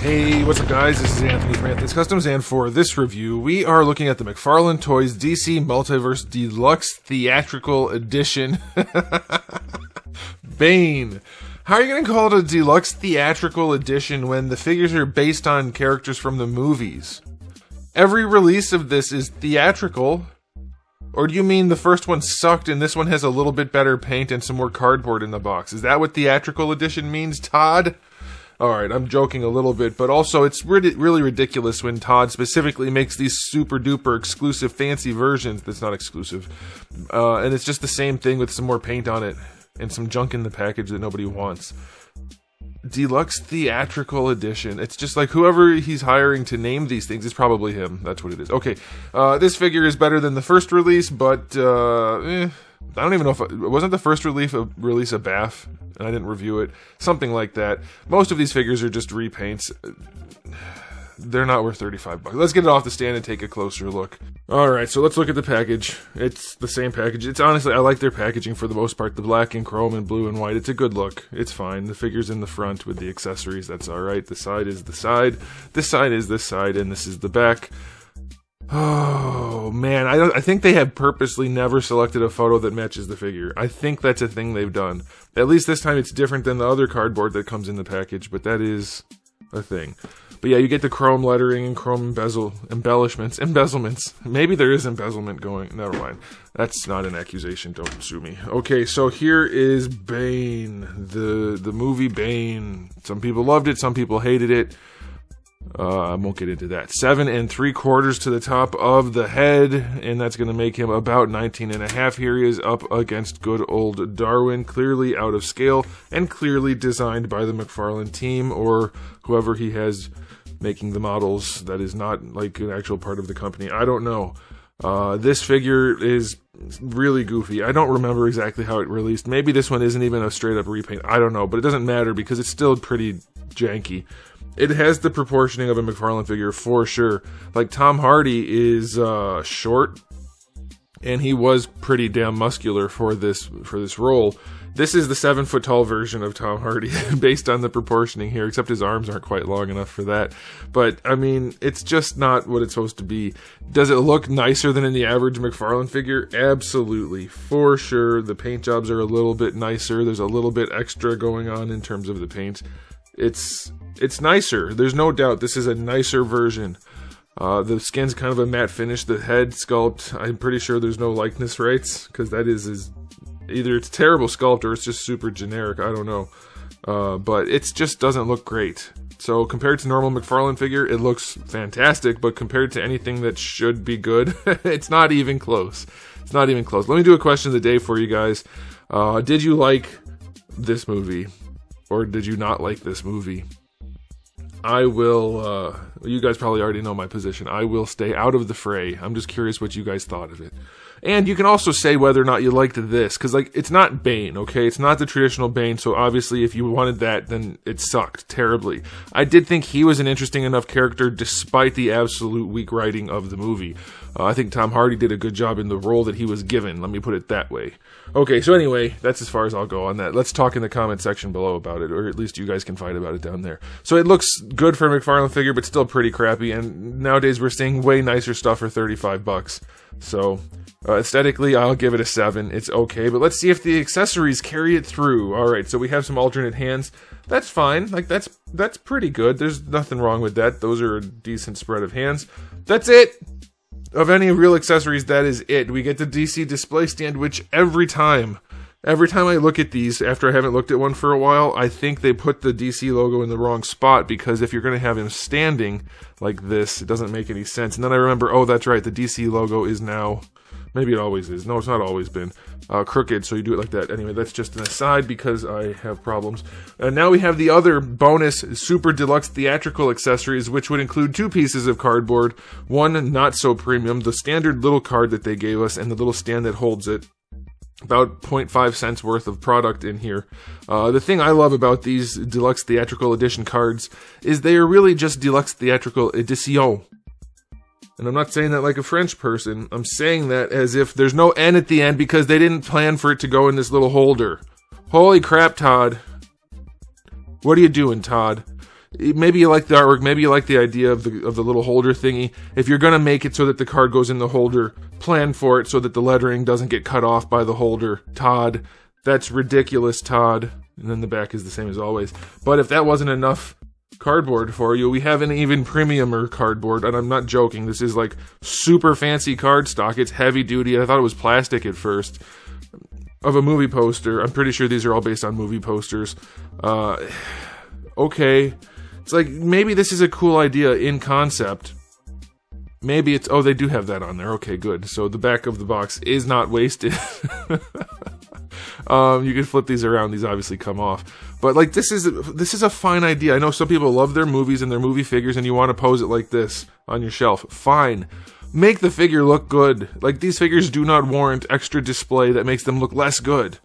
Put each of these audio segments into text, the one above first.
Hey, what's up guys? This is Anthony from Anthony's Customs, and for this review, we are looking at the McFarlane Toys DC Multiverse Deluxe Theatrical Edition. BANE. How are you going to call it a Deluxe Theatrical Edition when the figures are based on characters from the movies? Every release of this is theatrical. Or do you mean the first one sucked and this one has a little bit better paint and some more cardboard in the box? Is that what Theatrical Edition means, Todd? Alright, I'm joking a little bit, but also it's really ridiculous when Todd specifically makes these super duper exclusive fancy versions that's not exclusive. And it's just the same thing with some more paint on it and some junk in the package that nobody wants. Deluxe Theatrical Edition. It's just like whoever he's hiring to name these things is probably him. That's what it is. Okay, this figure is better than the first release, but I don't even know if it wasn't the first release a BAF, and I didn't review it. Something like that. Most of these figures are just repaints. They're not worth $35. Let's get it off the stand and take a closer look. Alright, so let's look at the package. It's the same package. It's honestly, I like their packaging for the most part. The black and chrome and blue and white. It's a good look. It's fine. The figure's in the front with the accessories. That's alright. The side is the side. This side is this side, and this is the back. Oh man, I think they have purposely never selected a photo that matches the figure. I think that's a thing they've done. At least this time it's different than the other cardboard that comes in the package, but that is a thing. But yeah, you get the chrome lettering and chrome embezzlements. Maybe there is embezzlement going. Never mind. That's not an accusation. Don't sue me. Okay, so here is BANE, the movie BANE. Some people loved it. Some people hated it. I won't get into that. 7 3/4 to the top of the head, and that's going to make him about 19.5. Here he is up against good old Darwin, clearly out of scale, and clearly designed by the McFarlane team, or whoever he has making the models that is not like an actual part of the company. I don't know. This figure is really goofy. I don't remember exactly how it released. Maybe this one isn't even a straight up repaint. I don't know, but it doesn't matter because it's still pretty janky. It has the proportioning of a McFarlane figure for sure. Like Tom Hardy is short, and he was pretty damn muscular for this role. This is the 7-foot tall version of Tom Hardy, based on the proportioning here, except his arms aren't quite long enough for that. But, I mean, it's just not what it's supposed to be. Does it look nicer than in the average McFarlane figure? Absolutely. For sure. The paint jobs are a little bit nicer. There's a little bit extra going on in terms of the paint. It's nicer. There's no doubt this is a nicer version. The skin's kind of a matte finish. The head sculpt, I'm pretty sure there's no likeness rights, because that is either it's terrible sculpt or it's just super generic. I don't know. But it just doesn't look great. So compared to normal McFarlane figure, it looks fantastic, but compared to anything that should be good, it's not even close. It's not even close. Let me do a question of the day for you guys. Did you like this movie? Or did you not like this movie? I will, you guys probably already know my position. I will stay out of the fray. I'm just curious what you guys thought of it. And you can also say whether or not you liked this, because like it's not BANE, okay? It's not the traditional BANE, so obviously if you wanted that, then it sucked terribly. I did think he was an interesting enough character despite the absolute weak writing of the movie. I think Tom Hardy did a good job in the role that he was given, let me put it that way. Okay, so anyway, that's as far as I'll go on that. Let's talk in the comment section below about it, or at least you guys can fight about it down there. So it looks good for a McFarlane figure, but still pretty crappy, and nowadays we're seeing way nicer stuff for $35. So aesthetically, I'll give it a 7. It's okay, but let's see if the accessories carry it through. Alright, so we have some alternate hands. That's fine. Like, that's pretty good. There's nothing wrong with that. Those are a decent spread of hands. That's it! Of any real accessories, that is it. We get the DC display stand, which every time I look at these, after I haven't looked at one for a while, I think they put the DC logo in the wrong spot, because if you're going to have him standing like this, it doesn't make any sense. And then I remember, oh, that's right, the DC logo is now, maybe it always is. No, it's not always been crooked, so you do it like that. Anyway, that's just an aside because I have problems. And now we have the other bonus super deluxe theatrical accessories, which would include 2 pieces of cardboard. One not so premium, the standard little card that they gave us, and the little stand that holds it. About 0.5 cents worth of product in here. The thing I love about these Deluxe Theatrical Edition cards is they are really just Deluxe Theatrical Edition. And I'm not saying that like a French person. I'm saying that as if there's no N at the end because they didn't plan for it to go in this little holder. Holy crap, Todd. What are you doing, Todd? maybe you like the artwork, maybe you like the idea of the little holder thingy. If you're gonna make it so that the card goes in the holder, plan for it so that the lettering doesn't get cut off by the holder. Todd, that's ridiculous, Todd. And then the back is the same as always. But if that wasn't enough cardboard for you, we have an even premiumer cardboard, and I'm not joking. This is like super fancy cardstock. It's heavy duty. I thought it was plastic at first. Of a movie poster. I'm pretty sure these are all based on movie posters. Okay. It's like, maybe this is a cool idea in concept. Maybe it's... Oh, they do have that on there. Okay, good. So the back of the box is not wasted. You can flip these around. These obviously come off. But, like, this is a fine idea. I know some people love their movies and their movie figures, and you want to pose it like this on your shelf. Fine. Make the figure look good. Like, these figures do not warrant extra display that makes them look less good.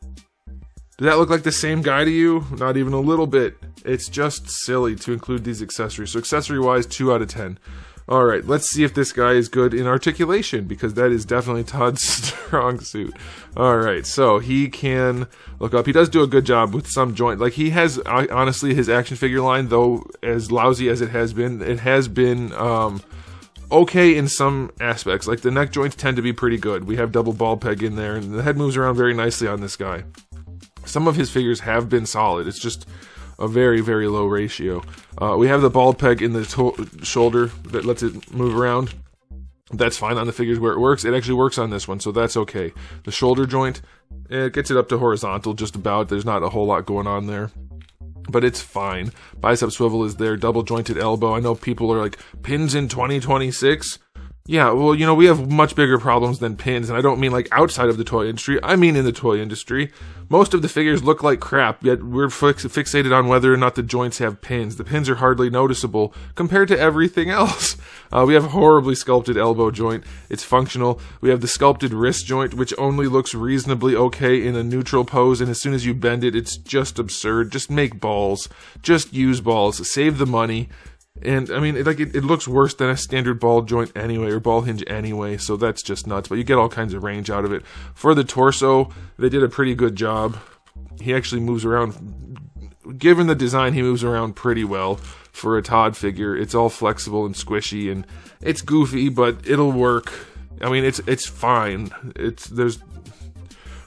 Does that look like the same guy to you? Not even a little bit. It's just silly to include these accessories. So accessory-wise, 2 out of 10. Alright, let's see if this guy is good in articulation, because that is definitely Todd's strong suit. Alright, so he can look up. He does do a good job with some joint. Like, he has, honestly, his action figure line, though as lousy as it has been, okay in some aspects. Like, the neck joints tend to be pretty good. We have double ball peg in there, and the head moves around very nicely on this guy. Some of his figures have been solid. It's just a very, very low ratio. We have the ball peg in the shoulder that lets it move around. That's fine on the figures where it works. It actually works on this one, so that's okay. The shoulder joint, it gets it up to horizontal just about. There's not a whole lot going on there, but it's fine. Bicep swivel is there. Double jointed elbow. I know people are like, pins in 2026? Yeah, well, you know, we have much bigger problems than pins, and I don't mean like outside of the toy industry. I mean in the toy industry. Most of the figures look like crap, yet we're fixated on whether or not the joints have pins. The pins are hardly noticeable compared to everything else. We have a horribly sculpted elbow joint. It's functional. We have the sculpted wrist joint, which only looks reasonably okay in a neutral pose, and as soon as you bend it, it's just absurd. Just make balls. Just use balls. Save the money. And, I mean, it looks worse than a standard ball joint anyway, or ball hinge anyway, so that's just nuts. But you get all kinds of range out of it. For the torso, they did a pretty good job. He actually moves around. Given the design, he moves around pretty well for a Todd figure. It's all flexible and squishy, and it's goofy, but it'll work. I mean, it's fine.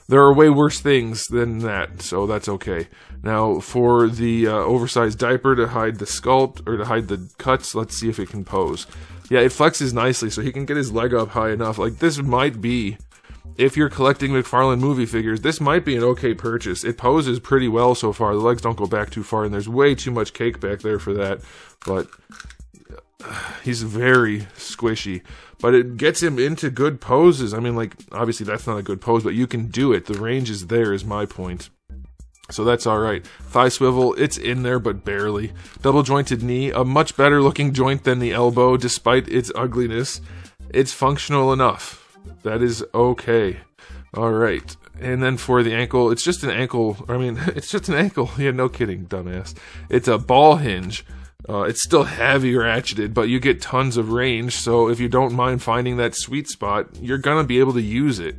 There are way worse things than that, so that's okay. Now, for the oversized diaper to hide the sculpt, or to hide the cuts, let's see if it can pose. Yeah, it flexes nicely, so he can get his leg up high enough. Like, this might be, if you're collecting McFarlane movie figures, this might be an okay purchase. It poses pretty well so far. The legs don't go back too far, and there's way too much cake back there for that. But he's very squishy. But it gets him into good poses. I mean, like, obviously that's not a good pose, but you can do it. The range is there, is my point. So that's alright. Thigh swivel, it's in there, but barely. Double jointed knee, a much better looking joint than the elbow, despite its ugliness. It's functional enough. That is okay. Alright. And then for the ankle, it's just an ankle. I mean, it's just an ankle. Yeah, no kidding, dumbass. It's a ball hinge. It's still heavy ratcheted, but you get tons of range, so if you don't mind finding that sweet spot, you're gonna be able to use it.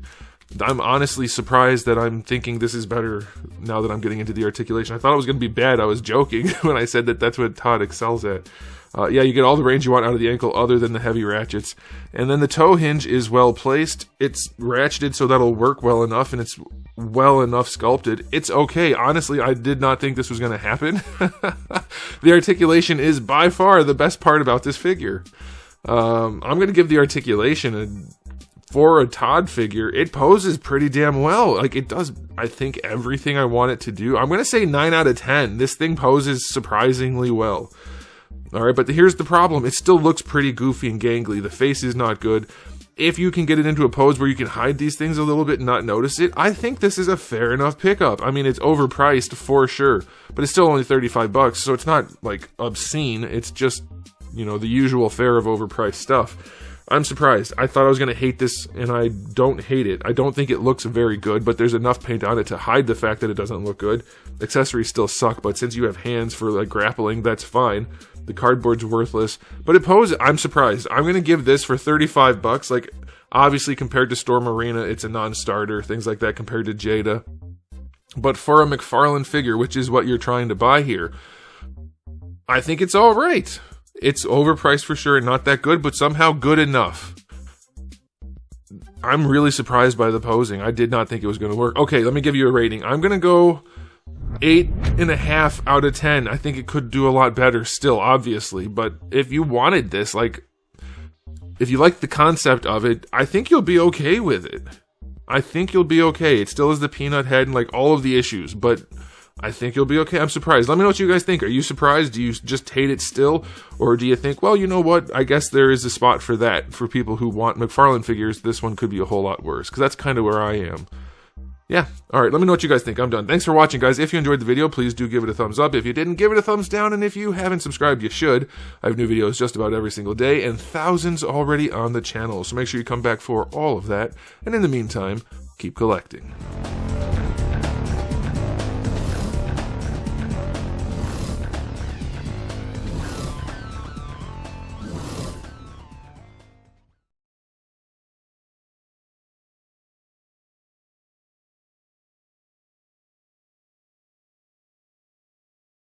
I'm honestly surprised that I'm thinking this is better now that I'm getting into the articulation. I thought it was gonna be bad. I was joking when I said that that's what Todd excels at. Yeah, you get all the range you want out of the ankle other than the heavy ratchets. And then the toe hinge is well placed. It's ratcheted so that'll work well enough, and it's well enough sculpted. It's okay. Honestly, I did not think this was going to happen. The articulation is by far the best part about this figure. I'm going to give the articulation for a Todd figure, it poses pretty damn well. Like, it does, I think, everything I want it to do. I'm going to say 9 out of 10. This thing poses surprisingly well. Alright, but here's the problem. It still looks pretty goofy and gangly. The face is not good. If you can get it into a pose where you can hide these things a little bit and not notice it, I think this is a fair enough pickup. I mean, it's overpriced for sure, but it's still only $35, so it's not, like, obscene. It's just, you know, the usual fare of overpriced stuff. I'm surprised. I thought I was going to hate this, and I don't hate it. I don't think it looks very good, but there's enough paint on it to hide the fact that it doesn't look good. Accessories still suck, but since you have hands for, like, grappling, that's fine. The cardboard's worthless, but it poses. I'm surprised. I'm going to give this for $35. Like, obviously, compared to Storm Arena, it's a non-starter, things like that compared to Jada. But for a McFarlane figure, which is what you're trying to buy here, I think it's all right. It's overpriced for sure and not that good, but somehow good enough. I'm really surprised by the posing. I did not think it was going to work. Okay, let me give you a rating. I'm going to go 8.5 out of 10. I think it could do a lot better still, obviously. But if you wanted this, like, if you like the concept of it, I think you'll be okay with it. I think you'll be okay. It still has the peanut head and like all of the issues, but I think you'll be okay. I'm surprised. Let me know what you guys think. Are you surprised? Do you just hate it still? Or do you think, well, you know what? I guess there is a spot for that. For people who want McFarlane figures, this one could be a whole lot worse. Because that's kind of where I am. Yeah. Alright, let me know what you guys think. I'm done. Thanks for watching, guys. If you enjoyed the video, please do give it a thumbs up. If you didn't, give it a thumbs down. And if you haven't subscribed, you should. I have new videos just about every single day, and thousands already on the channel. So make sure you come back for all of that. And in the meantime, keep collecting.